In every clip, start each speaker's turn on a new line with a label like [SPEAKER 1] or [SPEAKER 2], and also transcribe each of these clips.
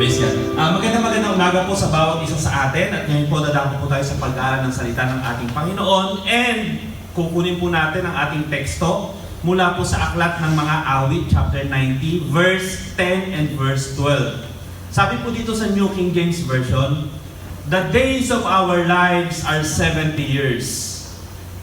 [SPEAKER 1] Praise God. Magandang umaga po sa bawat isa sa atin at ngayon po dadako po tayo sa pag-aaral ng salita ng ating Panginoon and kukunin po natin ang ating teksto mula po sa Aklat ng Mga Awit, chapter 90, verse 10 and verse 12. Sabi po dito sa New King James Version, "The days of our lives are 70 years,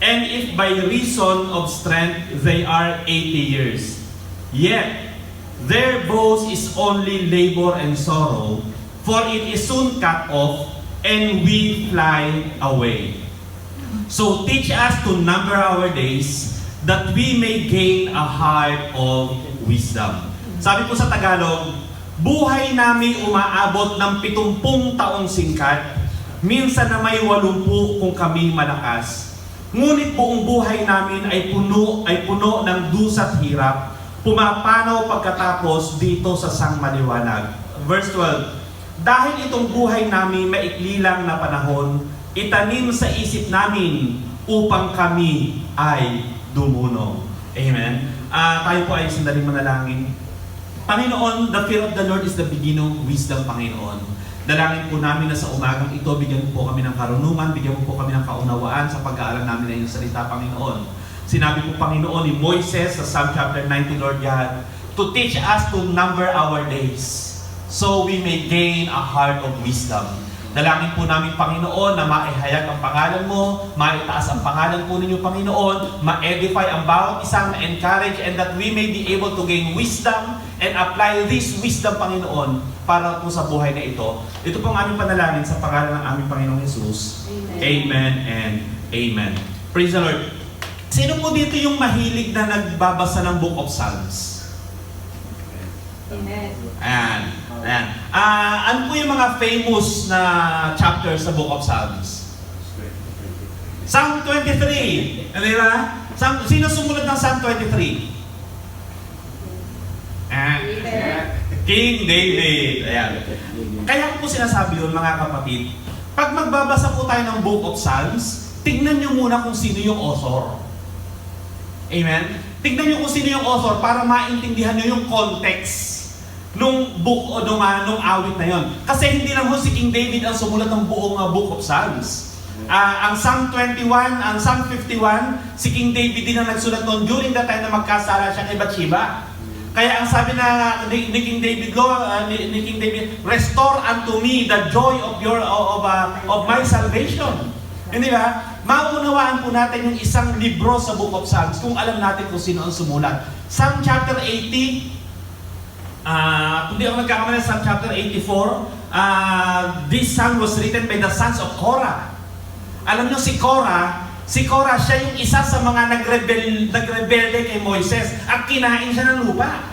[SPEAKER 1] and if by reason of strength they are 80 years. Yet, their boast is only labor and sorrow, for it is soon cut off, and we fly away. So teach us to number our days, that we may gain a heart of wisdom." Sabi po sa Tagalog, buhay namin umaabot ng 70 taong singkat, minsan na may 80 kung kami malakas. Ngunit buong buhay namin ay puno ng dusa't hirap, pumapanaw pagkatapos dito sa sangmaliwanag. Verse 12, "Dahil itong buhay namin maikli lang na panahon, itanim sa isip namin upang kami ay dumuno." Amen. Tayo po ay sandaling manalangin. Panginoon, the fear of the Lord is the beginning of wisdom, Panginoon. Dalangin po namin na sa umagang ito, bigyan po kami ng karunungan, bigyan mo po kami ng kaunawaan sa pag-aaral namin ng iyong salita, Panginoon. Sinabi po, Panginoon, ni Moises sa Psalm chapter 90, Lord God, to teach us to number our days so we may gain a heart of wisdom. Dalangin po namin, Panginoon, na maihayag ang pangalan mo, maitaas ang pangalan po ninyo, Panginoon, ma-edify ang bawat isang ma-encourage, and that we may be able to gain wisdom and apply this wisdom, Panginoon, para po sa buhay na ito. Ito po ang aming panalangin sa pangalan ng aming Panginoong Jesus. Amen. Amen and Amen. Praise the Lord. Sino po dito yung mahilig na nagbabasa ng Book of Psalms?
[SPEAKER 2] Amen.
[SPEAKER 1] Ayan. Ayan. Ano po yung mga famous na chapters sa Book of Psalms? Psalm 23. Ano ba? Sino sumulat ng Psalm 23? King David. Ayan. Kaya ko po sinasabi yun, mga kapatid, pag magbabasa po tayo ng Book of Psalms, tignan nyo muna kung sino yung author. Amen? Tignan nyo kung sino yung author para maintindihan nyo yung context nung book o nung awit na yon. Kasi hindi lang ho si King David ang sumulat ng buong Book of Psalms. Ang Psalm 21, ang Psalm 51, si King David din ang nagsulat noon during the time na magkasala siya kay Bathsheba. Kaya ang sabi na ni King David, "Restore unto me the joy of my salvation." Hindi ba? Maunawaan po natin yung isang libro sa Book of Psalms kung alam natin kung sino ang sumulat. Psalm chapter 80, kung di ako nagkakamali, Psalm chapter 84, this psalm was written by the sons of Korah. Alam nyo si Korah, siya yung isa sa mga nagrebelde kay Moises at kinain siya ng lupa.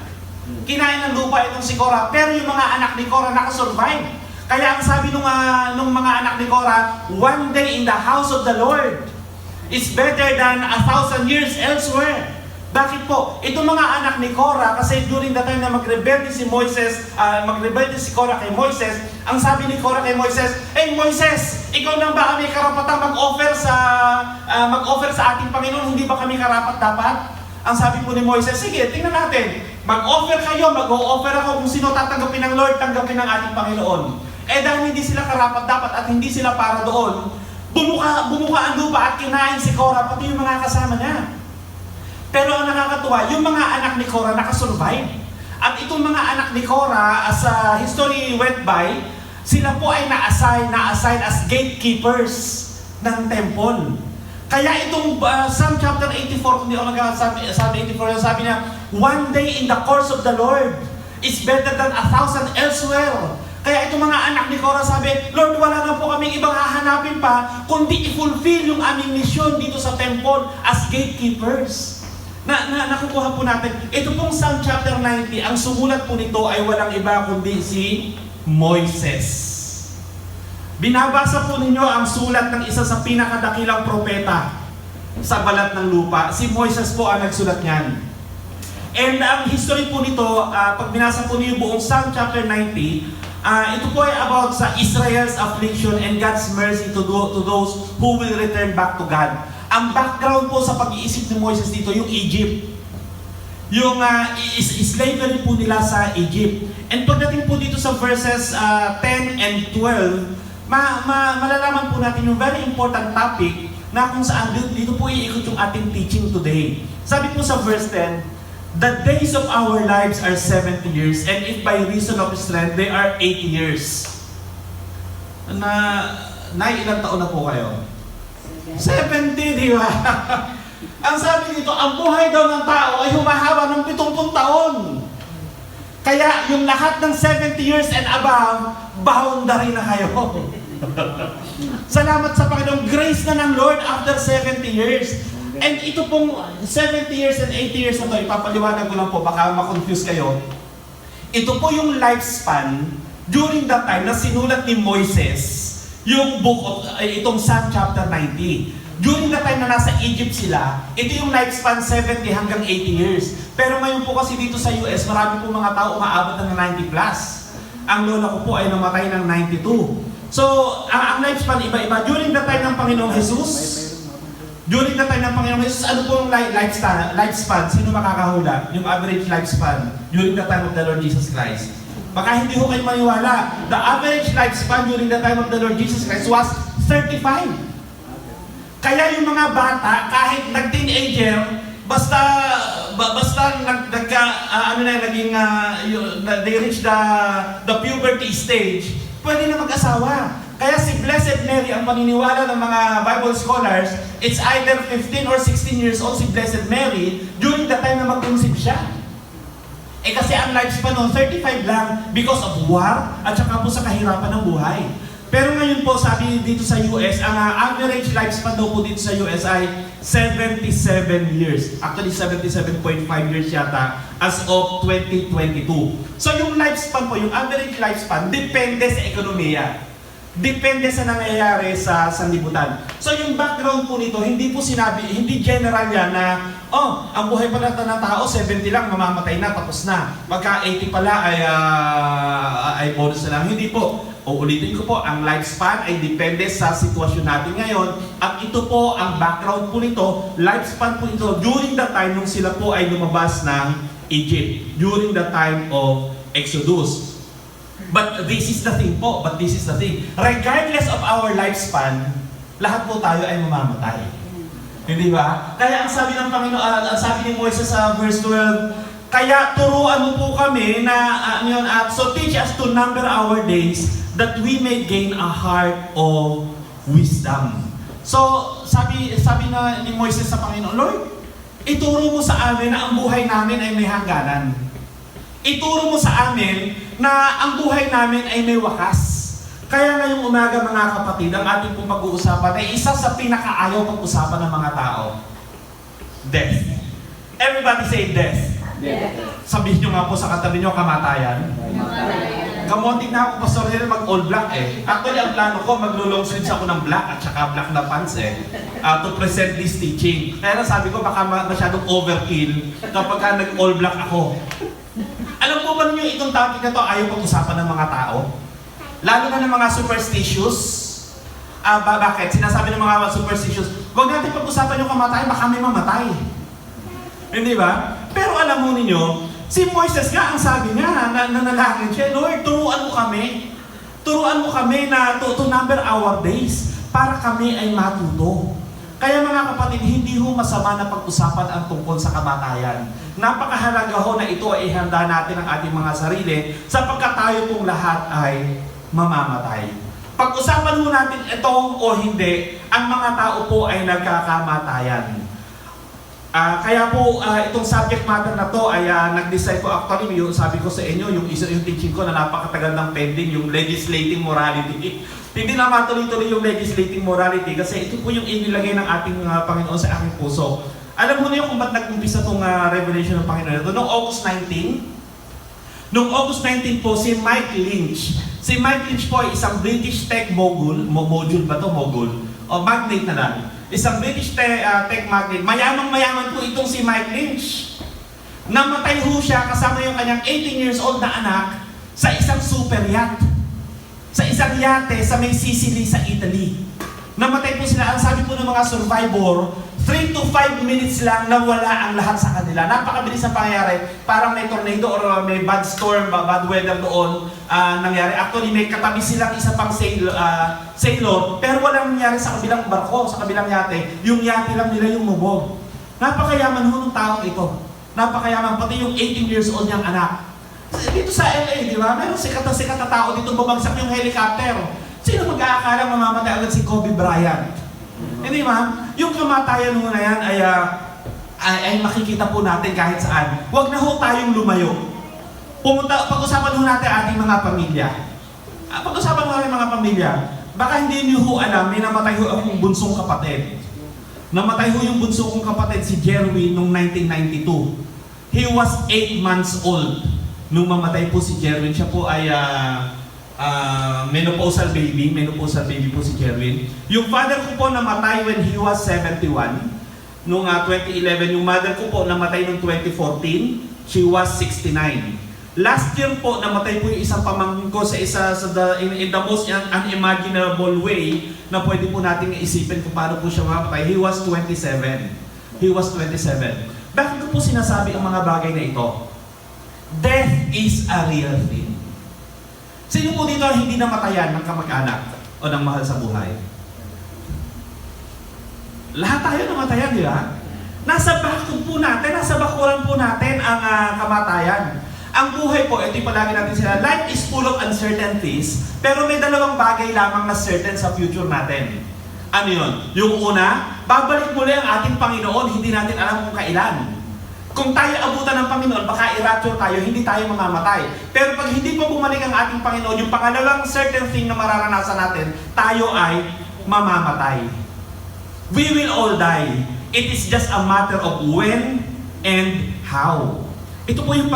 [SPEAKER 1] Kinain ng lupa itong si Korah, pero yung mga anak ni Korah nakasurvive. Kaya ang sabi nung mga anak ni Korah, "One day in the house of the Lord is better than 1,000 years elsewhere." Bakit po? Itong mga anak ni Korah, kasi during the time na magrebelde si Korah kay Moises, ang sabi ni Korah kay Moises, "Hey Moises, ikaw nang ba kami karapatang mag-offer sa ating Panginoon? Hindi ba kami karapat-dapat?" Ang sabi po ni Moises, "Sige, tingnan natin. Mag-offer kayo, mag-o-offer ako. Kung sino tatanggapin ng Lord, tanggapin ng ating Panginoon." Dahil hindi sila karapat-dapat at hindi sila para doon, bumuka ang lupa at kinain si Korah, pati yung mga kasama niya. Pero ang nakakatuwa, yung mga anak ni Korah nakasurvive. At itong mga anak ni Korah, as history went by, sila po ay na-assign as gatekeepers ng temple. Kaya itong Psalm chapter 84, hindi ako Psalm 84, sabi niya, "One day in the course of the Lord is better than 1,000 elsewhere." Kaya itong mga anak ni Korah sabi, "Lord, wala na po kaming ibang hahanapin pa, kundi i-fulfill yung aming mission dito sa temple as gatekeepers." Nakukuha po natin. Ito pong Psalm chapter 90, ang sumulat po nito ay walang iba kundi si Moises. Binabasa po ninyo ang sulat ng isa sa pinakadakilang propeta sa balat ng lupa. Si Moises po ang nagsulat niyan. And ang history po nito, pag binasa po niyo buong Psalm chapter 90, ito po ay about sa Israel's affliction and God's mercy to those who will return back to God. Ang background po sa pag-iisip ni Moises dito, yung Egypt. yung slavery po nila sa Egypt. And pagdating po dito sa verses 10 and 12, malalaman po natin yung very important topic na kung saan dito po iikot yung ating teaching today. Sabi po sa verse 10, "The days of our lives are 70 years, and if by reason of strength, they are 80 years." Ilang taon na po kayo? 70, di ba? Ang sabi dito, ang buhay daw ng tao ay humahaba ng 70 taon. Kaya yung lahat ng 70 years and above, boundary na kayo. Salamat sa Panginoon, grace na ng Lord after 70 years. And ito pong 70 years and 80 years na ito, ipapaliwanag ko lang po, baka ma-confuse kayo. Ito po yung lifespan during that time na sinulat ni Moises, yung book of, itong Psalm chapter 90. During the time na nasa Egypt sila, ito yung lifespan 70 hanggang 80 years. Pero ngayon po kasi dito sa US, marami po mga tao umaabot ng 90 plus. Ang lola ko po ay namatay ng 92. So, ang lifespan iba-iba. During the time ng Panginoong Jesus, ano po yung lifespan? Sino makakahula? Yung average lifespan during the time of the Lord Jesus Christ. Baka hindi ho kayo maniwala. The average lifespan during the time of the Lord Jesus Christ was 35. Kaya yung mga bata, kahit nag-teenager, basta they reach the puberty stage, pwede na mag-asawa. Kaya si Blessed Mary, ang paniniwala ng mga Bible scholars, it's either 15 or 16 years old si Blessed Mary during the time na mag-conceive siya. Kasi ang lifespan noon, 35 lang because of war at saka po sa kahirapan ng buhay. Pero ngayon po, sabi dito sa US, ang average lifespan daw po dito sa US ay 77 years. Actually, 77.5 years yata as of 2022. So yung lifespan po, yung average lifespan, depende sa ekonomiya. Depende sa nangyayari sa sanlibutan. So yung background po nito, hindi po sinabi, hindi general yan na, ang buhay pala ng tao, 70 lang, mamamatay na, tapos na. Pagka 80 pala ay bonus na lang. Hindi po. Uulitin ko po, ang lifespan ay depende sa sitwasyon natin ngayon. At ito po, ang background po nito, lifespan po ito during the time nung sila po ay lumabas ng Egypt. During the time of Exodus. But this is the thing po, regardless of our lifespan, lahat po tayo ay mamamatay. Hindi ba? Kaya ang sabi ng Panginoon, ang sabi ni Moises sa verse 12, kaya turuan mo po kami na, so teach us to number our days that we may gain a heart of wisdom. So, sabi na ni Moises sa Panginoon, Lord, ituro mo sa amin na ang buhay namin ay may hangganan. Ituro mo sa amin na ang buhay namin ay may wakas. Kaya ngayong umaga mga kapatid, ang ating pong pag-uusapan ay isa sa pinakaayaw pag-usapan ng mga tao. Death. Everybody say death.
[SPEAKER 2] Death.
[SPEAKER 1] Sabihin nyo nga po sa katabi nyo, kamatayan. Kamonting na ako, Pastor Nel, mag-all black eh. Actually, ang plano ko, maglo-long sleeves ako ng black at saka black na pants to present this teaching. Kaya sabi ko, baka masyadong overkill kapag nag-all black ako. Alam po ba ninyo itong topic na to ayaw pag-usapan ng mga tao? Lalo na ng mga superstitious. Bakit? Sinasabi ng mga superstitious, huwag natin pag-usapan yung kamatayan, baka may mamatay. Hindi ba? Pero alam mo ninyo, si Moises nga, ang sabi niya, nanalangin siya, Lord, turuan mo kami na to number our days para kami ay matuto. Kaya mga kapatid, hindi ho masama na pag-usapan ang tungkol sa kamatayan. Napakahalaga ho na ito ay ihanda natin ang ating mga sarili sapagkat tayo pong lahat ay mamamatay. Pag-usapan ho natin ito o hindi, ang mga tao po ay nagkakamatayan. Kaya po, itong subject matter na to ay nag-decide ko actually, yung sabi ko sa inyo, yung teaching ko na napakatagal ng pending, yung legislating morality. Hindi na matuloy-tuloy yung legislating morality kasi ito po yung inilagay ng ating Panginoon sa aking puso. Alam mo niyo kung ba't nag-umpisa itong revelation ng Panginoon ito? Noong August 19 po, si Mike Lynch. Si Mike Lynch po ay isang British tech mogul. Mogul ba to? Mogul. O magnate na lang. Isang British tech magnate. Mayamang-mayaman po itong si Mike Lynch. Namatay ho siya kasama yung kanyang 18 years old na anak sa isang super yacht. Sa isang yate sa may Sicily sa Italy. Namatay po sila. Ang sabi po ng mga survivor, 3 to 5 minutes lang nawala ang lahat sa kanila. Napakabilis ang pangyayari. Parang may tornado or may bad storm, bad weather doon nangyari. Actually, may katabi silang isa pang sailor, pero walang nangyari sa kabilang barko, sa kabilang yate. Yung yate lang nila yung mubog. Napakayaman ho ng taong ito. Napakayaman, pati yung 18 years old niyang anak. Dito sa LA, di ba? Meron sikat na tao dito, bumagsak yung helicopter. Sino mag-aakalang mamamatay agad si Kobe Bryant? Hindi ma'am, yung kamatayan mo na yan ay makikita po natin kahit saan. Huwag na ho tayong lumayo. Pag-usapan ho natin ating mga pamilya. Pag-usapan ho natin mga pamilya. Baka hindi niyo ho alam, may namatay ho akong bunsong kapatid. Namatay ho yung bunso kong kapatid, si Jerwin, noong 1992. He was 8 months old nung mamatay po si Jerwin. Siya po ay menopausal baby po si Jerwin. Yung father ko po namatay when he was 71. Noong 2011, yung mother ko po namatay noong 2014. She was 69. Last year po, namatay po yung isang pamangkin ko in the most unimaginable way na pwede po nating isipin kung paano po siya mamatay. He was 27. Bakit ko po sinasabi ang mga bagay na ito? Death is a real thing. Sino po dito hindi namatayan ng kamag-anak o ng mahal sa buhay? Lahat tayo namatayan, di ba? Nasa bakuran po natin ang kamatayan. Ang buhay po, ito yung palagi natin sila, life is full of uncertainties, pero may dalawang bagay lamang na certain sa future natin. Ano yun? Yung una, babalik muli ang ating Panginoon, hindi natin alam kung kailan. Kung tayo abutan ng Panginoon, baka i-rapture tayo, hindi tayo mamamatay. Pero pag hindi pa bumalik ang ating Panginoon, yung pangalawang certain thing na mararanasan natin, tayo ay mamamatay. We will all die. It is just a matter of when and how. Ito po yung,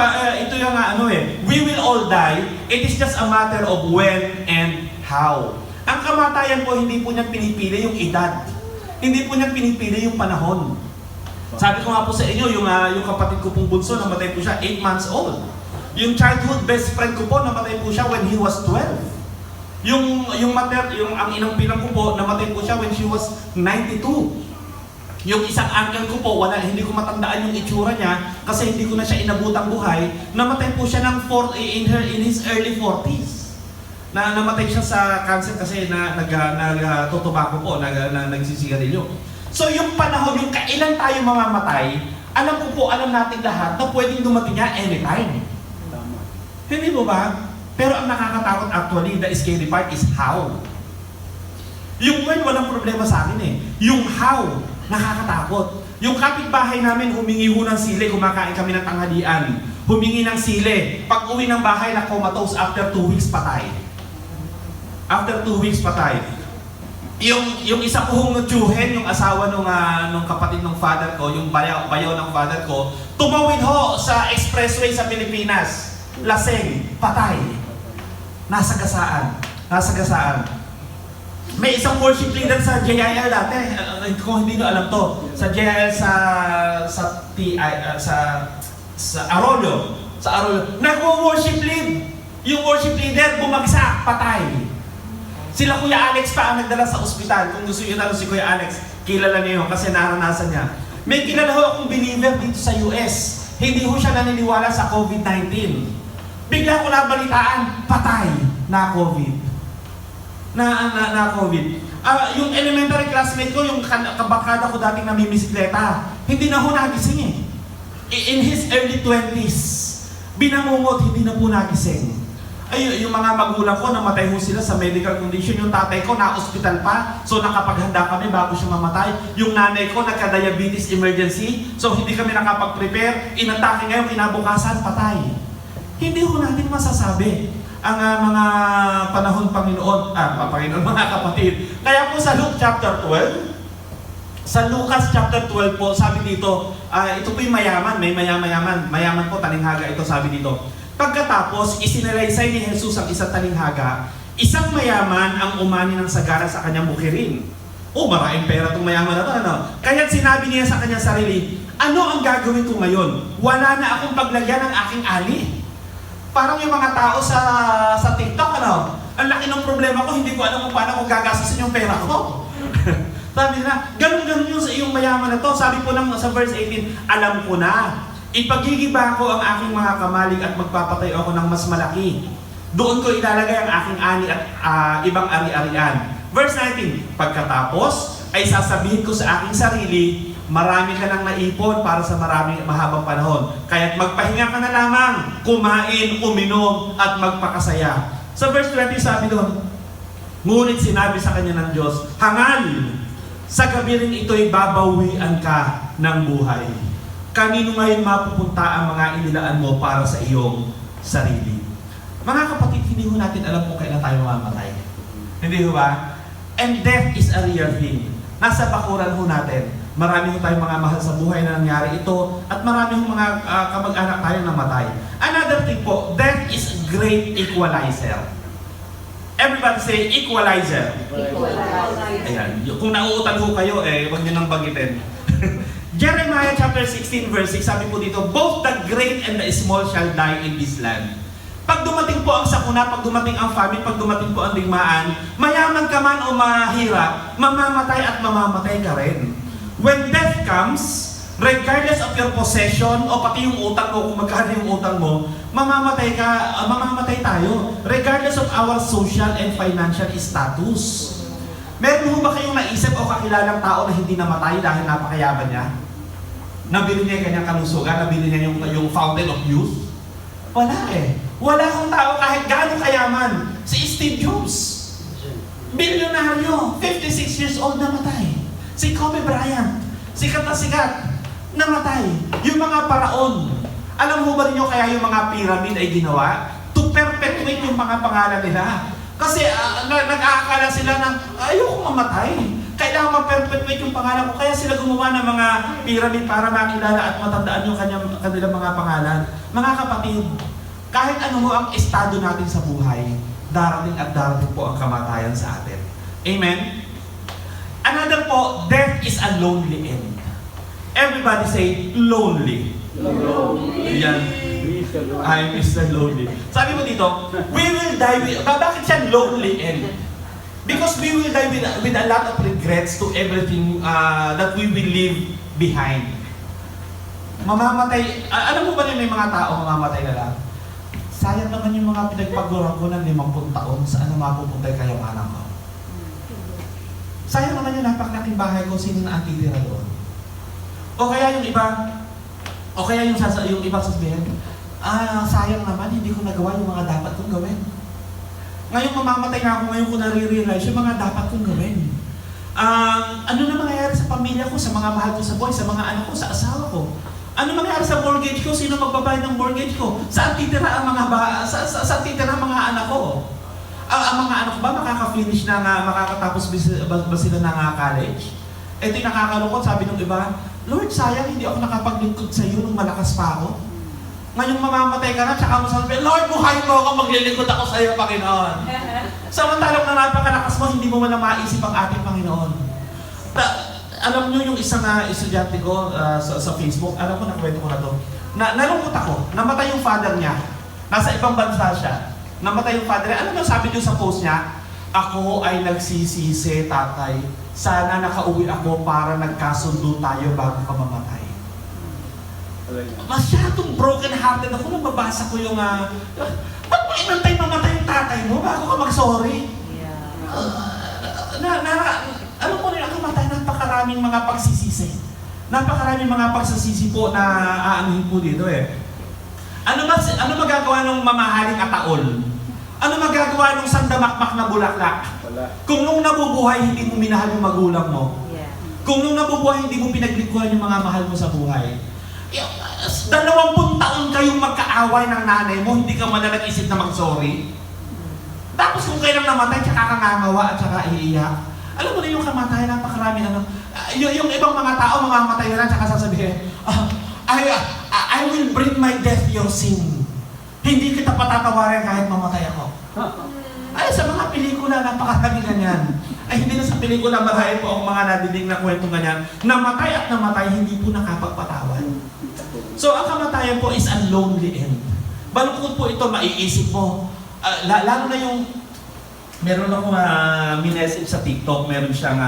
[SPEAKER 1] we will all die. It is just a matter of when and how. Ang kamatayan po, hindi po niya pinipili yung edad. Hindi po niya pinipili yung panahon. Sabi ko nga po sa inyo, yung kapatid ko pong bunso, namatay po siya 8 months old. Yung childhood best friend ko po, namatay po siya when he was 12. Ang inang pinang ko po, namatay po siya when she was 92. Yung isang uncle ko po, hindi ko matandaan yung itsura niya kasi hindi ko na siya inabutang buhay. Namatay po siya in his early 40s. Namatay siya sa cancer kasi nagtutubako po, nagsisigarilyo. So yung panahon, yung kailan tayo mamamatay, alam natin lahat na pwedeng dumating niya anytime.
[SPEAKER 2] Tama.
[SPEAKER 1] Hindi mo ba? Pero ang nakakatakot actually, the scary part is how. Yung when, walang problema sa akin eh. Yung how, nakakatakot. Yung kapitbahay namin, humingi ho ng sili, kumakain kami ng tanghalian. Humingi ng sili. Pag uwi ng bahay, na comatose after 2 weeks patay. After 2 weeks patay. Yung isa ko hong tiyuhin, yung asawa nung kapatid ng father ko, yung bayaw ng father ko, tumawid ho sa expressway sa Pilipinas. Laseng, patay. Nasagasaan. May isang worship leader sa JIL dati, kung hindi nyo alam to, sa JIL sa Arroyo. Nag-worship lead. Yung worship leader, bumagsak, patay. Sila Kuya Alex pa ang nagdala sa ospital. Kung gusto nyo tanong si Kuya Alex, kilala niyo kasi naranasan niya. May kilala ho akong believer dito sa US. Hindi ho siya naniniwala sa COVID-19. Bigla ko nabalitaan, patay na COVID. Na COVID. Yung elementary classmate ko, yung kabakada ko dating namimisikleta, hindi na ho nagising eh. In his early 20s, binangungot, hindi na po nagising. Ay, yung mga magulang ko, namatay ho sila sa medical condition. Yung tatay ko, na-hospital pa. So, nakapaghanda kami bago siya mamatay. Yung nanay ko, nagka-diabetes emergency. So, hindi kami nakapag-prepare. Inatake ngayon, kinabukasan, patay. Hindi ho natin masasabi ang mga panahon Panginoon, mga kapatid. Kaya po sa Luke chapter 12, sa Lucas chapter 12 po, sabi dito, ito po yung mayaman, may mayaman po, talinghaga ito, sabi dito. Pagkatapos, isinalaysay ni Jesus ang isang talinghaga, isang mayaman ang umani ng sagara sa kanyang bukirin. Maraming pera itong mayaman na ito, ano? Kaya sinabi niya sa kanyang sarili, ano ang gagawin ko ngayon? Wala na akong paglagyan ng aking ani. Parang yung mga tao sa TikTok, ano? Ang laki ng problema ko, hindi ko alam kung paano ko gagastusin yung pera ko. Sabi na, ganun yung yung mayaman na to. Sabi po ng sa verse 18, alam ko na. Ipagigiba ko ang aking mga kamalig at magpapatay ako ng mas malaki. Doon ko ilalagay ang aking ani at ibang ari-arian. Verse 19, pagkatapos ay sasabihin ko sa aking sarili, marami ka nang naipon para sa maraming mahabang panahon. Kaya't magpahinga ka na lamang, kumain, uminom, at magpakasaya. Sa verse 20 sabi doon, ngunit sinabi sa kanya ng Diyos, hangal, sa gabi rin ito'y babawian ka ng buhay. Kanino ngayon mapupunta ang mga inilaan mo para sa iyong sarili? Mga kapatid, hindi ho natin alam kung kailan tayo mamamatay. Hindi ho ba? And death is a real thing. Nasa bakuran ho natin. Marami ho tayong mga mahal sa buhay na nangyari ito at marami ho mga kamag-anak tayo namatay. Another thing po, death is a great equalizer. Everybody say equalizer.
[SPEAKER 2] Equalizer.
[SPEAKER 1] Ayan. Kung nauutan ho kayo, huwag nyo nang bagitin. Jeremiah chapter 16 verse 6, sabi po dito, both the great and the small shall die in this land. Pag dumating po ang sakuna, pag dumating ang famine, pag dumating po ang digmaan, mayaman ka man o mahirap, mamamatay at mamamatay ka rin. When death comes, regardless of your possession o pati yung utang mo, kung magkano yung utang mo, mamamatay ka, mamamatay tayo. Regardless of our social and financial status. Meron mo ba kayong naisip o kakilalang tao na hindi namatay dahil napakayaman niya? Nabili niya yung kanyang kalusugan, nabili niya yung fountain of youth? Wala eh. Wala akong tao kahit gaano kayaman. Si Steve Jobs, bilyonaryo, 56 years old namatay. Si Kobe Bryant, sikat na sikat, namatay. Yung mga paraon, alam mo ba niyo kaya yung mga pyramid ay ginawa? To perpetuate yung mga pangalan nila. Kasi nag-aakala sila na ayoko mamatay. Kailangan ma-perpetuate yung pangalan ko. Kaya sila gumawa ng mga pyramid para makilala at matandaan yung kanilang mga pangalan. Mga kapatid, kahit ano mo ang estado natin sa buhay, darating at darating po ang kamatayan sa atin. Amen? Another po, death is a lonely end. Everybody say, lonely.
[SPEAKER 2] Lonely.
[SPEAKER 1] Yan. I'm Mr. Lonely. Sabi mo dito, we will die with... Bakit siya lonely end? Because we will die with a lot of regrets to everything that we will leave behind. Mamamatay... alam mo ba na may mga tao mamamatay na lang? Sayang naman yung mga pinagpaguran ko ng 50 taon, saan na mapupunta yung kayamanan ko? Sayang naman yung napakalaking bahay ko, sino na ang titira doon? O kaya yung iba, yung iba sasabihin, sayang naman, hindi ko nagawa yung mga dapat kong gawin. Ngayon mamamatay na ako, ngayon ko nare-realize yung mga dapat kong gawin. Ano na mangyayari sa pamilya ko, sa mga mahal ko sa buhay, sa mga anak ko, sa asawa ko? Ano mangyayari sa mortgage ko? Sino magbabayad ng mortgage ko? Saan titira ang saan titira ang mga anak ko? Ang mga anak ba makaka-finish na makakatapos ba sila ng college? Ito yung nakakalungkot, sabi ng iba, Lord, sayang hindi ako nakapaglingkod sa iyo nung malakas pa ako. Ngayon mamamatay ka na, tsaka mo sabi, Lord, buhay mo ako, maglilingkod ako sa iyo, Panginoon. Samantalang na napakalakas mo, hindi mo man na maisip ang ating Panginoon. Alam nyo yung isang estudyante ko sa Facebook, alam ko, nakwento ko na to. Nalungkot ako, namatay yung father niya. Nasa ibang bansa siya. Namatay yung father niya. Alam mo, sabi niyo sa post niya, ako ay nagsisisi, tatay. Sana nakauwi ako para nagkasundo tayo bago ka mamatay. Masyadong broken-hearted ako nung mabasa ko yung ba't mo inantay mamatay yung tatay mo bago ka mag-sorry? Alam mo rin, ang kamatay, napakaraming mga pagsisisi. Napakaraming mga pagsisisi po na aanuhin po dito eh. Ano magagawa ng mamahaling ataol? Ano magagawa ng sandamakmak na bulaklak? Kung nung nabubuhay, hindi mo minahal yung magulang mo. Kung nung nabubuhay, hindi mo pinaglikuhan yung mga mahal mo sa buhay. 20 taon kayong magkaaway ng nanay mo, hindi ka man na nag-isip na mag-sorry. Tapos kung kailang namatay, tsaka kangangawa at tsaka iiyak. Alam mo na yung kamatayan, napakarami yung ibang mga tao, mamamatay na lang, tsaka sasabihin, I will bring my death your sin. Hindi kita patatawarin kahit mamatay ako. Ay, sa mga pelikula, napakarami ganyan. Ay, hindi na sa pelikula, marami po ang mga nadidig na kwento ganyan. Namatay at namatay, hindi po nakapagpatawan. So, ang kamatayan po is a lonely end. Balukod po ito, maiisip mo. Lalo na yung, meron akong minessage sa TikTok, meron siyang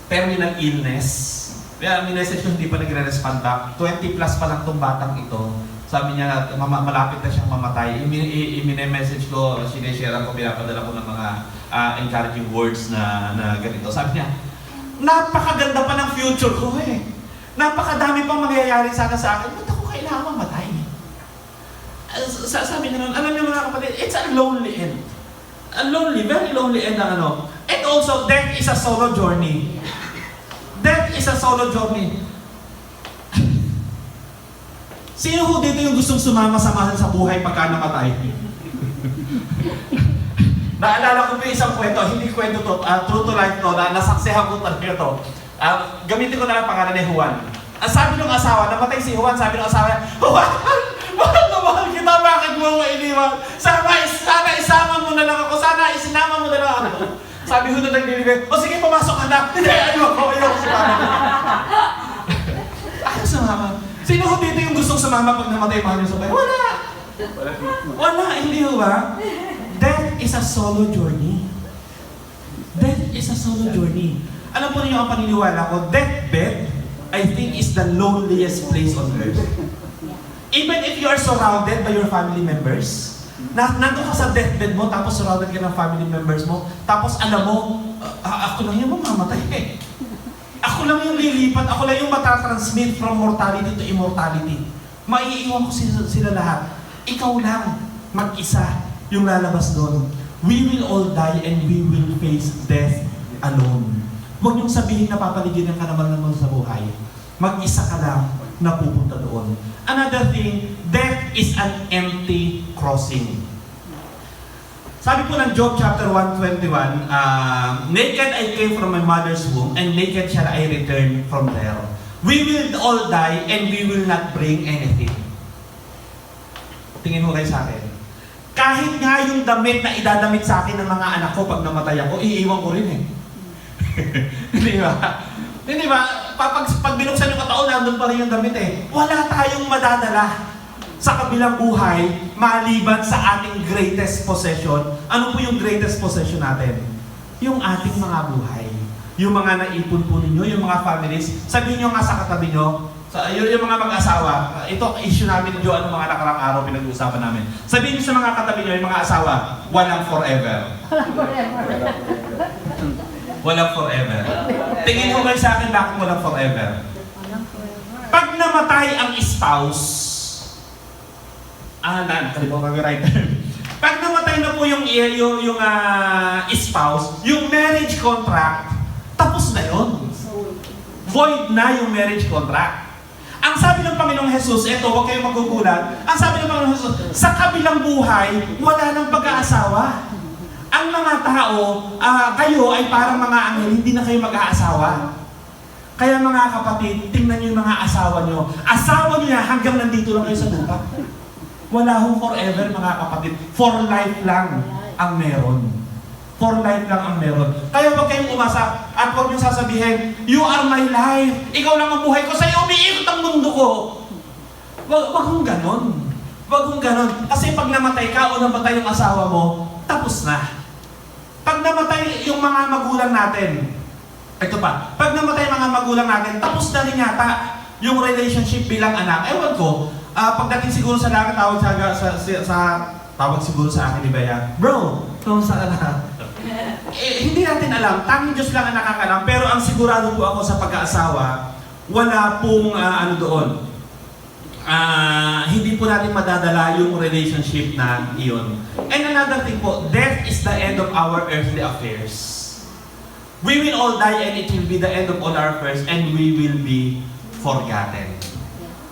[SPEAKER 1] terminal illness. Kaya minessage ko, hindi pa nagre-respond back. 20 plus pa lang tong batang ito. Sabi niya, malapit na siyang mamatay. I-message ko, sinishare ko, pinapadala ko ng mga encouraging words na ganito. Sabi niya, napakaganda pa ng future ko eh. Napakadami pang mangyayari sana sa akin. Ba't ako kailangan mamatay? Sabi niya nun, alam niyo mga kapatid, it's a lonely end. A lonely, very lonely end ang ano. And also, death is a solo journey. Death is a solo journey. Sino ho dito yung gustong sumama sa mahal sa buhay pagka namatay? Naalala ko pa isang kwento, hindi kwento to, true to life to, na nasaksihan ko talaga to. Gamitin ko na lang pangalan ni Juan. Ang sabi ng asawa, namatay si Juan, sabi ng asawa, Juan, mahal na mahal kita, bakit mo ko iniwan? Sana isama mo na lang ako, sana isinama mo na lang ako. Sabi ko na naglilibig, o sige, pumasok ka na. Hindi, ayoko sumama. Ayaw sumama. Sino ho dito yung gustong sumama pag namatay mahal niyo sa bahay? Wala! Wala, hindi ho ba? Death is a solo journey. Death is a solo journey. Alam po niyo ang paniniwala ko, deathbed, I think, is the loneliest place on earth. Even if you are surrounded by your family members, nandun ka sa deathbed mo, tapos surrounded ka ng family members mo, tapos alam mo, ako lang yung mamamatay eh. Ako lang yung lilipat, ako lang yung matatransmit from mortality to immortality. Maiiwan ko sila lahat. Ikaw lang, mag-isa, yung lalabas doon. We will all die and we will face death alone. Huwag niyong sabihin na papaligiran ka naman sa buhay. Mag-isa ka lang na pupunta doon. Another thing, death is an empty crossing. Sabi po ng Job chapter 121, naked I came from my mother's womb, and naked shall I return from there. We will all die, and we will not bring anything. Tingin mo kayo sa akin. Kahit nga yung damit na idadamit sa akin ng mga anak ko pag namatay ako, iiwan ko rin eh. Hindi ba? Hindi ba? Pag binuksan yung kataon, nandun pa rin yung damit eh. Wala tayong madadala sa kabilang buhay, maliban sa ating greatest possession. Ano po yung greatest possession natin? Yung ating mga buhay. Yung mga naipon po ninyo, yung mga families. Sabihin nyo nga sa katabi nyo, yung mga mag-asawa, ito issue namin ni Joan ng mga nakarang araw, pinag-uusapan namin. Sabihin nyo sa mga katabi nyo, yung mga asawa, walang forever. Walang forever. Tingin mo kayo sa akin, bakit walang forever? Pag namatay ang spouse, nakalimutan ko right. Pag namatay na po yung spouse, yung marriage contract, tapos na yun. Void na yung marriage contract. Ang sabi ng Panginoong Jesus, eto, huwag kayong magugulat, ang sabi ng Panginoong Jesus, sa kabilang buhay, wala nang pag-aasawa. Ang mga tao, kayo ay parang mga anghel, hindi na kayo mag-aasawa. Kaya mga kapatid, tingnan niyo yung mga asawa niyo. Asawa niyo na hanggang nandito lang kayo sa lupa. Wala hong forever mga kapatid. For life lang ang meron. For life lang ang meron. Kaya huwag kayong umasa at huwag niyong sasabihin, you are my life. Ikaw lang ang buhay ko. Sa'yo umiikot ang mundo ko. Huwag hong ganon. Huwag hong ganon. Kasi pag namatay ka o namatay yung asawa mo, tapos na. Pag namatay yung mga magulang natin, ito pa, pag namatay mga magulang natin, tapos na rin yata yung relationship bilang anak. Ewan ko, pagdating siguro sa langit, tawag siguro sa akin ni Bea, bro, kamusta ka na? Hindi natin alam, tanging Diyos lang ang nakakalam, pero ang sigurado po ako sa pag-aasawa, wala pong doon. Hindi po natin madadala yung relationship na iyon. And another thing po, death is the end of our earthly affairs. We will all die and it will be the end of all our affairs and we will be forgotten.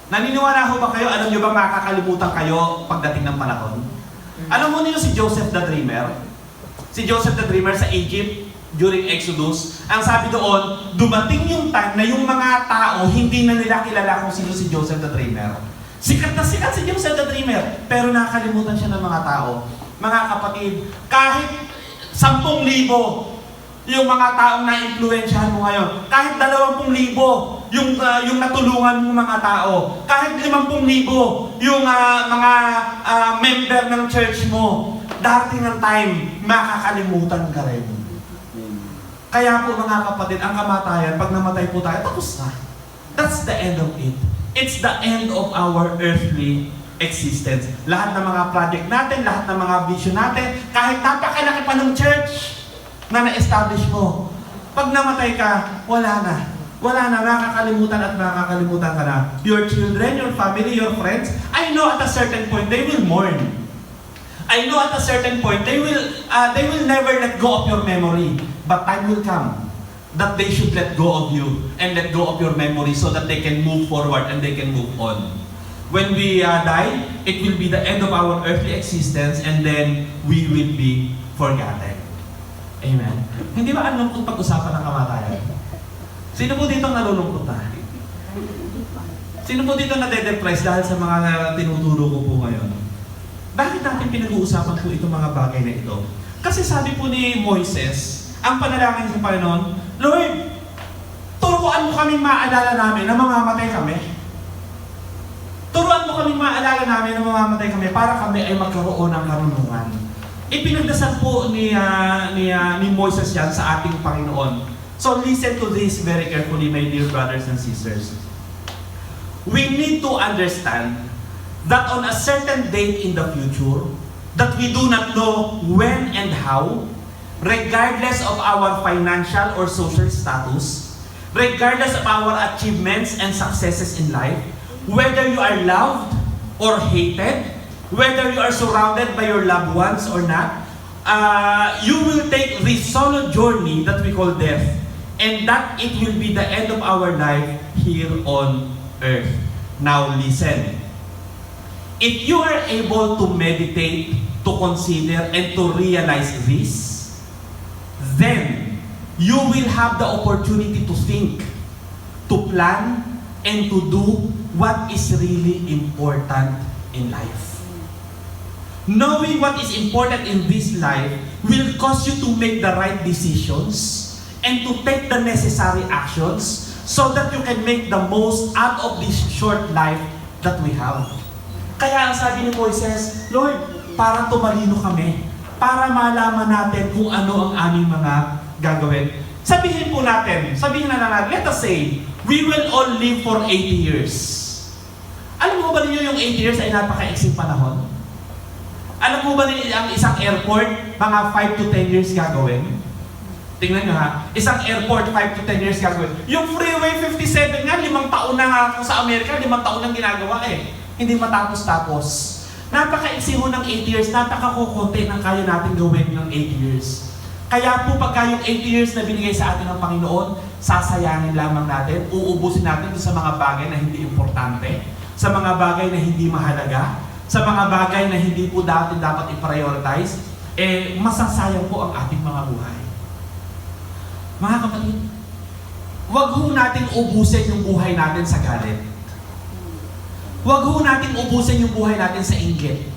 [SPEAKER 1] Naniniwala ho ba kayo? Alam nyo ba makakalimutan kayo pagdating ng panahon? Alam mo niyo si Joseph the Dreamer? Si Joseph the Dreamer sa Egypt during Exodus, ang sabi doon, dumating yung time na yung mga tao hindi na nila kilala kung sino si Joseph the Dreamer. Sikat na sikat si Joseph the Dreamer, pero nakakalimutan siya ng mga tao. Mga kapatid, kahit 10,000 yung mga taong na-influensyahan mo ngayon, kahit 20,000 yung natulungan mong mga tao, kahit 50,000 yung mga member ng church mo, darating ng time, makakalimutan ka rin. Kaya po mga kapatid, ang kamatayan, pag namatay po tayo, tapos na. That's the end of it. It's the end of our earthly existence. Lahat ng mga project natin, lahat ng mga vision natin, kahit napakalaki pa ng church na na-establish mo, pag namatay ka, wala na. Wala na, nakakalimutan at nakakalimutan ka na. Your children, your family, your friends, I know at a certain point, they will mourn. I know at a certain point, they will never let go of your memory. But time will come that they should let go of you and let go of your memory so that they can move forward and they can move on. When we die, it will be the end of our earthly existence and then we will be forgotten. Amen. Hindi ba ang lungkot pag-usapan ng kamatayan? Sino po dito nalulungkot na? Sino po dito nade-depress dahil sa mga tinuturo ko po ngayon? Bakit natin pinag-uusapan po itong mga bagay na ito? Kasi sabi po ni Moises, ang panalangin sa Panginoon, Lord, turuan mo kaming maalala namin na mamamatay kami. Turuan mo kaming maalala namin na mamamatay kami para kami ay magkaroon ng karunungan. Ipinagdasal po ni Moises yan sa ating Panginoon. So listen to this very carefully, my dear brothers and sisters. We need to understand that on a certain date in the future, that we do not know when and how, regardless of our financial or social status, regardless of our achievements and successes in life, whether you are loved or hated, whether you are surrounded by your loved ones or not, you will take this solo journey that we call death, and that it will be the end of our life here on earth. Now listen. If you are able to meditate, to consider, and to realize this, then you will have the opportunity to think, to plan, and to do what is really important in life. Knowing what is important in this life will cause you to make the right decisions and to take the necessary actions so that you can make the most out of this short life that we have. Kaya ang sabi ni Moises, Lord, para tumalino kami, para malaman natin kung ano ang aming mga gagawin. Sabihin po natin, sabihin na natin, let us say, we will all live for 80 years. Alam mo ba ninyo yung 80 years ay napaka-iksing panahon? Alam mo ba ninyo ang isang airport, mga 5 to 10 years gagawin? Tingnan nyo ha, isang airport, 5 to 10 years gagawin. Yung Freeway 57 nga, 5 taon na nga kung sa Amerika, 5 taon nang ginagawa eh. Hindi matapos-tapos. Napaka-iksi ho ng 8 years, napaka-kukunti ng kaya natin gawin ng 8 years. Kaya po pagka yung 8 years na binigay sa atin ng Panginoon, sasayangin lamang natin, uubusin natin sa mga bagay na hindi importante, sa mga bagay na hindi mahalaga, sa mga bagay na hindi po dapat i-prioritize, masasayang po ang ating mga buhay. Mga kapatid, wag ho natin ubusin yung buhay natin sa galit. Wag ho natin ubusin yung buhay natin sa inggit.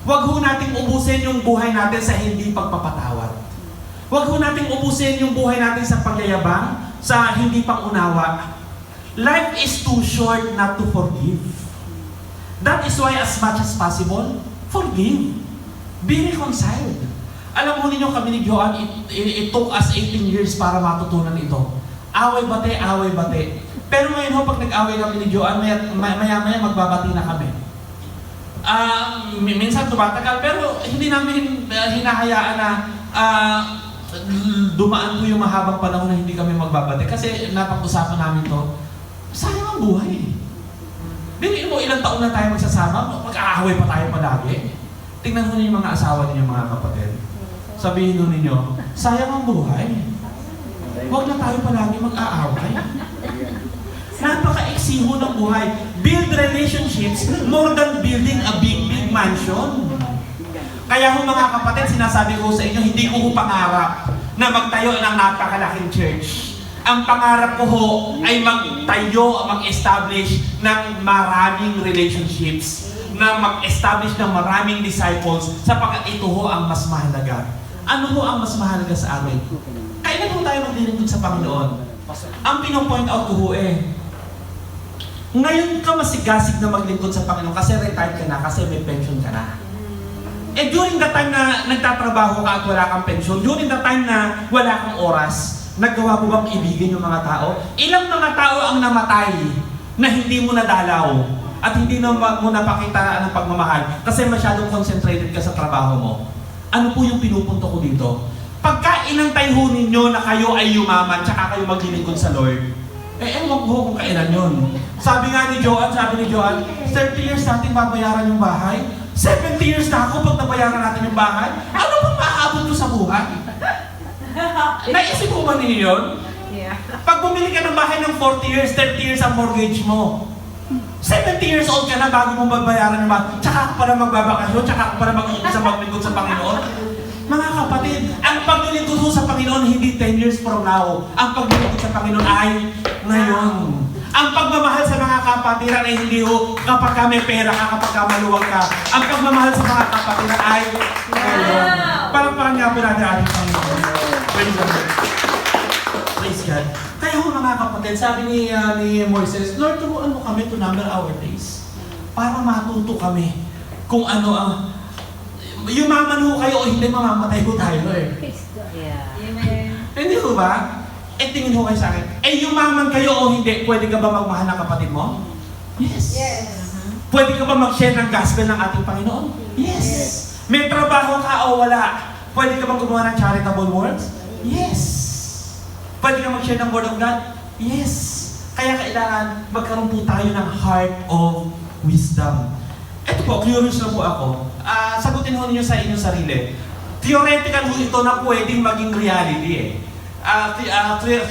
[SPEAKER 1] Wag ho natin ubusin yung buhay natin sa hindi pagpapatawad. Wag ho natin ubusin yung buhay natin sa pagyayabang, sa hindi pangunawa. Life is too short not to forgive. That is why as much as possible, forgive. Be reconciled. Alam mo ninyo kami ni Joan, it took us 18 years para matutunan ito. Away-bate, away-bate. Pero ngayon ho, pag nag-away kami ni Joan, maya-maya magbabati na kami. Minsan tumatagal, pero hindi namin hinahayaan na dumaan po yung mahabang panahon na hindi kami magbabati. Kasi napag-usapan namin to, sayang ang buhay. Dili mo ilang taon na tayo magsasama, mag-aaway pa tayo palagi. Tingnan mo yung mga asawa ninyo, mga kapatid. Sabihin nyo ninyo, sayang ang buhay. Huwag na tayo palagi mag-aaway. Napaka-eksiho ng buhay. Build relationships more than building a big mansion. Kaya ho mga kapatid, sinasabi ko sa inyo, hindi ko pangarap na magtayo ng napakalaking church. Ang pangarap ko ho ay magtayo, mag-establish ng maraming relationships, na mag-establish ng maraming disciples, sapagkat ito ho ang mas mahalaga. Ano ho ang mas mahalaga sa amin? Kailan ho tayo maglilingkod sa Panginoon? Ang pinopoint out ko ho ngayon ka masigasig na maglingkod sa Panginoon kasi retired ka na, kasi may pension ka na. During the time na nagtatrabaho ka at wala kang pension, during the time na wala kang oras, Nagawa mo bang ibigin yung mga tao? Ilang mga tao ang namatay na hindi mo nadalaw at hindi mo napakita ng pagmamahal kasi masyadong concentrated ka sa trabaho mo? Ano po yung pinupunto ko dito? Pagka inantay ho ninyo na kayo ay yumaman tsaka kayo maglilingkod sa Lord, ewan ko kung kailan yun. Sabi ni Joan, 30 years natin babayaran yung bahay. 70 years na ako pag nabayaran natin yung bahay. Ano bang maaabot ko sa buhay? Naisip mo ba ninyo yun?
[SPEAKER 2] Yeah.
[SPEAKER 1] Pag bumili ka ng bahay ng 40 years, 30 years ang mortgage mo. 70 years old ka na bago mo babayaran yung bahay. Tsaka ka pa na magbabakasyon, tsaka ka pa na mag-umpisa maglingkod sa Panginoon. Mga kapatid, ang paglilingkod ho sa Panginoon hindi 10 years from now. Ang paglilingkod sa Panginoon ay ngayon. Ang pagmamahal sa mga kapatiran ay hindi ho kapag ka may pera ka, kapag ka maluwag ka. Ang pagmamahal sa mga kapatiran ay ngayon. Parang nga po natin ating Panginoon. Praise God. Praise God. Kaya ho mga kapatid, sabi ni Moises, Lord, turuan mo kami to number our days. Para matuto kami kung ano ang yumaman ho kayo o hindi, mamamatay ho tayo eh.
[SPEAKER 2] Yeah. Amen.
[SPEAKER 1] Hindi ho ba? Tingin ho kayo sa akin. Yumaman kayo o hindi, pwede ka ba magmahal ng kapatid mo? Yes.
[SPEAKER 2] Yes.
[SPEAKER 1] Pwede ka ba mag-share ng gospel ng ating Panginoon? Yes. May trabaho ka o wala? Pwede ka bang gumawa ng charitable works? Yes. Pwede ka mag-share ng word of God? Yes. Kaya kailangan magkaroon po tayo ng heart of wisdom. Ito po, curious lang po ako. Sagutin ho ninyo sa inyong sarili. Theoretical ho ito na pwedeng maging reality eh.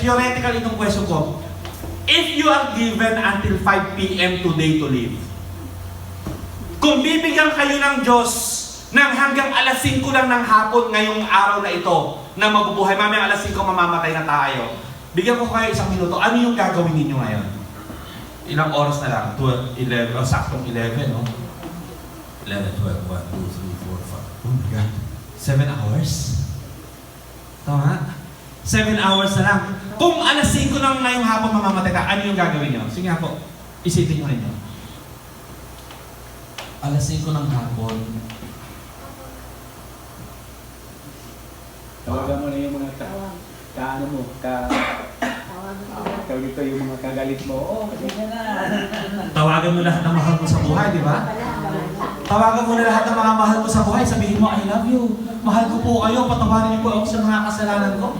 [SPEAKER 1] Theoretical itong question ko. If you are given until 5 p.m. today to live, kung bibigyan kayo ng Diyos ng hanggang alas 5 lang ng hapon ngayong araw na ito na mabubuhay, mamaya alas 5 mamamatay na tayo, bigyan ko kayo 1 minuto, ano yung gagawin ninyo ngayon? Ilang oras na lang? 11, saktong 11, no? 11, 12, 1, 2, 3, 4, 5. Oh my God. 7 hours? Tama? 7 hours na lang. Kung alas 5 lang ngayong hapon mamamatay ka, ano yung gagawin nyo? Sige nga po, isipin nyo rin nyo. Alas 5 ng hapon.
[SPEAKER 3] Tawagan mo na yung mga kaano mo, tawag ito yung mga kagalit mo. Oo, kasi na.
[SPEAKER 1] Tawagan mo lahat ng mahal mo sa buhay, di ba? Tawagan mo na lahat ng mga mahal mo sa buhay. Sabihin mo, I love you. Mahal ko po kayo. Patawarin niyo po ako sa mga kasalanan ko.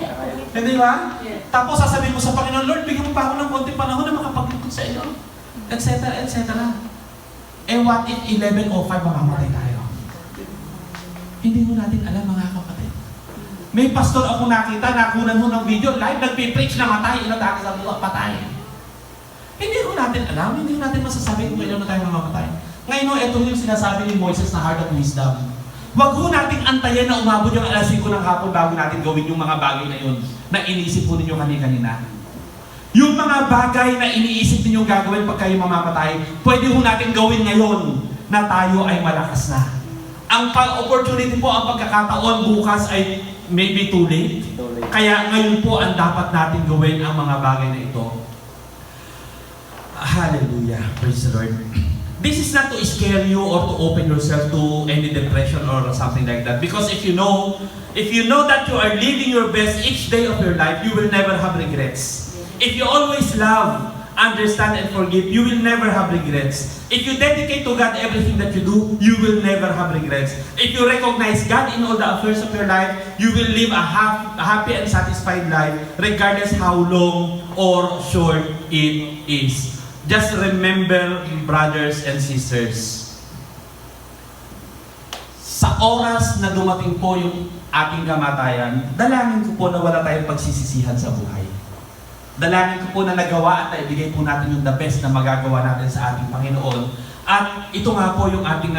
[SPEAKER 1] Hindi ba? Tapos sasabihin mo sa Panginoon, Lord, bigyan mo pa ako ng konting panahon na makapaglingkod sa iyo. Etc. Etc. What if 11:05 mamamatay tayo? Hindi mo natin alam mga kapatid. May pastor ako nakita, nakunan mo ng video, live, nagpipreach na matay, inatake sa buwan, patay. Hindi ko natin alam, hindi natin masasabi kung kailan na tayo mamamatay. Ngayon, ito yung sinasabi ni Moises na heart of wisdom. Huwag ho nating antayin na umabot yung alas 5 ng hapon bago natin gawin yung mga bagay na yun na iniisip po ninyo kanina. Yung mga bagay na iniisip ninyo gagawin pag kayo mamamatay, pwede ho natin gawin ngayon na tayo ay malakas na. Ang opportunity po, ang pagkakataon bukas ay maybe too late. Kaya ngayon po ang dapat natin gawin ang mga bagay na ito. Hallelujah. Praise the Lord. This is not to scare you or to open yourself to any depression or something like that. Because if you know that you are living your best each day of your life, you will never have regrets. If you always love, understand, and forgive, you will never have regrets. If you dedicate to God everything that you do, you will never have regrets. If you recognize God in all the affairs of your life, you will live a happy and satisfied life regardless how long or short it is. Just remember, brothers and sisters, sa oras na dumating po yung ating kamatayan, dalangin ko po na wala tayong pagsisisihan sa buhay. Dalangin ko po na nagawa at naibigay po natin yung the best na magagawa natin sa ating Panginoon. At ito nga po yung ating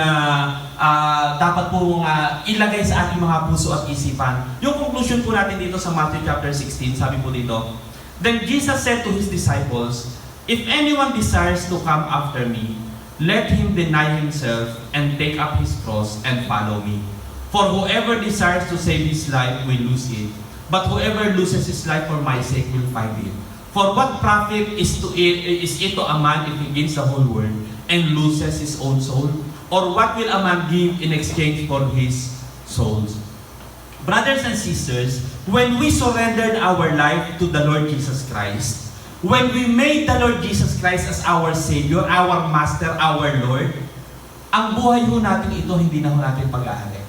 [SPEAKER 1] dapat po ilagay sa ating mga puso at isipan. Yung conclusion po natin dito sa Matthew chapter 16, sabi po dito, Then Jesus said to His disciples, If anyone desires to come after me, let him deny himself and take up his cross and follow me. For whoever desires to save his life will lose it, but whoever loses his life for my sake will find it. For what profit is it to a man if he gains the whole world and loses his own soul? Or what will a man give in exchange for his soul? brothers and sisters, when we surrendered our life to the Lord Jesus Christ, when we made the Lord Jesus Christ as our Savior, our Master, our Lord, ang buhay ho natin ito, hindi na ho natin pag-aari.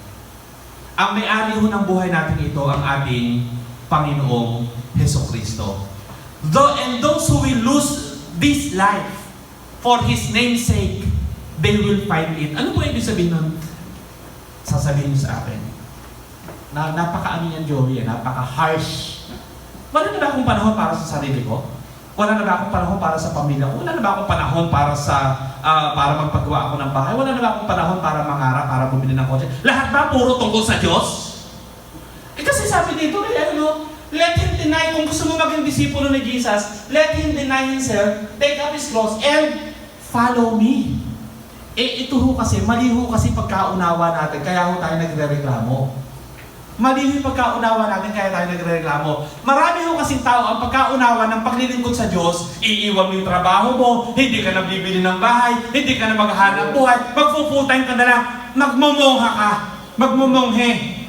[SPEAKER 1] Ang may-ari ho ng buhay natin ito, ang ating Panginoong Hesukristo. And those who will lose this life for His name's sake, they will find it. Ano po ibig sabihin nun? Sasabihin niyo sa akin. Napaka-ano yan, Joey, napaka-harsh. Wala na ba akong panahon para sa sarili ko? Wala na ba akong panahon para sa pamilya ko? Wala na ba akong panahon para para magpagawa ako ng bahay? Wala na ba akong panahon para mangarap, para bumili ng kotse? Lahat ba puro tungkol sa Diyos? Kasi sabi dito, let him deny, kung gusto mo maging disipulo ni Jesus, let him deny himself, take up his cross, and follow me. Ito ho kasi, mali ho kasi pagkaunawa natin, kaya ho tayo nagre-reklamo. Mali yung pagkaunawa natin, kaya tayo nagre-reklamo. Marami ho kasing tao ang pagkaunawa ng paglilingkod sa Diyos, iiwan mo yung trabaho mo, hindi ka na bibili ng bahay, hindi ka na maghahanap buhay, mag-full time ka na lang, magmumongha ka, magmumonghe.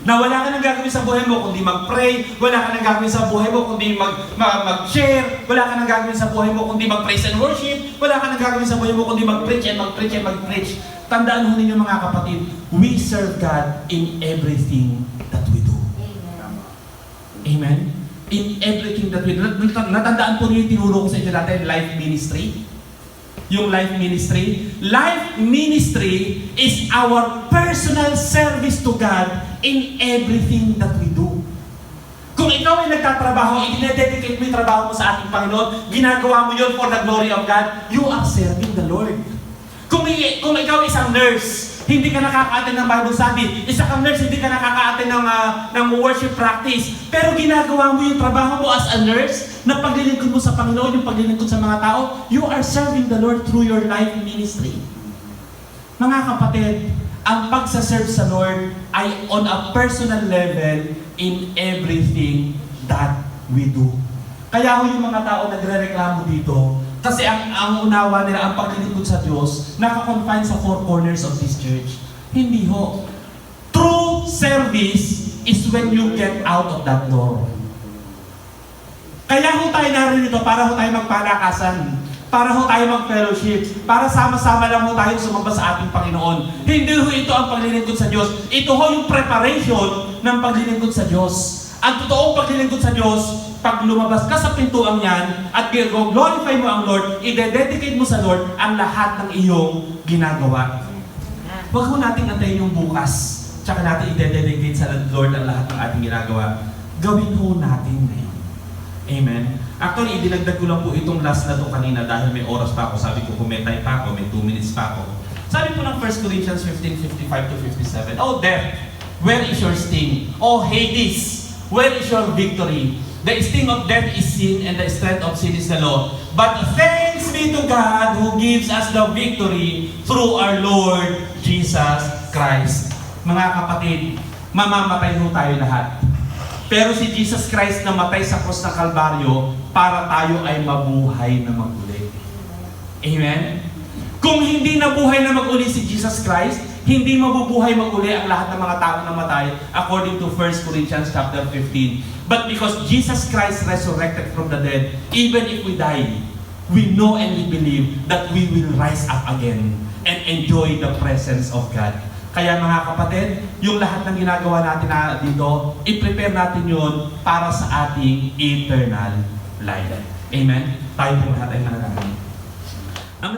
[SPEAKER 1] Na wala ka nang gagawin sa buhay mo kundi mag-pray, wala ka nang gagawin sa buhay mo kundi mag-share, wala ka nang gagawin sa buhay mo kundi mag-praise and worship, wala ka nang gagawin sa buhay mo kundi mag-preach and mag-preach and mag-preach. Tandaan ho ninyo mga kapatid, we serve God in everything that we do. Amen? In everything that we do. Natandaan po niyo yung tinuro ko sa inyo natin, life ministry. Yung life ministry. Life ministry is our personal service to God in everything that we do. Kung ikaw ay nagtatrabaho, i-dedicate mo yung trabaho mo sa ating Panginoon, ginagawa mo yun for the glory of God, you are serving the Lord. Kung ikaw isang nurse, hindi ka nakaka-attend ng Bible study, isa kang nurse, hindi ka nakaka-attend ng worship practice, pero ginagawa mo yung trabaho mo as a nurse, na paglilingkod mo sa Panginoon, yung paglilingkod sa mga tao, you are serving the Lord through your life ministry. Mga kapatid, ang pagsaserve sa Lord ay on a personal level in everything that we do. Kaya ho yung mga tao nagre-reklamo dito, kasi ang unawa nila, ang paglilingkod sa Diyos, nakakonfine sa four corners of this church. Hindi ho. True service is when you get out of that door. Kaya ho tayo narito para ho tayo magpalakasan, para ho tayo mag-fellowship, para sama-sama lang ho tayo sumamba sa ating Panginoon. Hindi ho ito ang paglilingkod sa Diyos. Ito ho yung preparation ng paglilingkod sa Diyos. Ang totoong paglilingkod sa Diyos, pag lumabas ka sa pintuang yan at glorify mo ang Lord, i-dedicate mo sa Lord ang lahat ng iyong ginagawa. Huwag ho natin antayin yung bukas, tsaka natin i-dedicate sa Lord ang lahat ng ating ginagawa. Gawin ho natin ngayon. Amen? Actually, idinagdag ko lang po itong last na to kanina dahil may oras pa ako. Sabi ko, kung may time pa ako, may 2 minutes pa ako. Sabi po ng 1 Corinthians 15:55-57, "Oh death, where is your sting? Oh Hades, where is your victory? The sting of death is sin, and the strength of sin is the law. But thanks be to God who gives us the victory through our Lord Jesus Christ." Mga kapatid, mamamatay ho tayo lahat. Pero si Jesus Christ namatay sa krus ng Kalbaryo para tayo ay mabuhay na maguli. Amen? Kung hindi nabuhay na maguli si Jesus Christ, hindi mabubuhay maguli ang lahat ng mga tao na namatay according to 1 Corinthians chapter 15. But because Jesus Christ resurrected from the dead, even if we die, we know and we believe that we will rise up again and enjoy the presence of God. Kaya mga kapatid, yung lahat ng ginagawa natin dito, i-prepare natin yun para sa ating eternal life. Amen? Tayo po lahat ay nananangin. Ang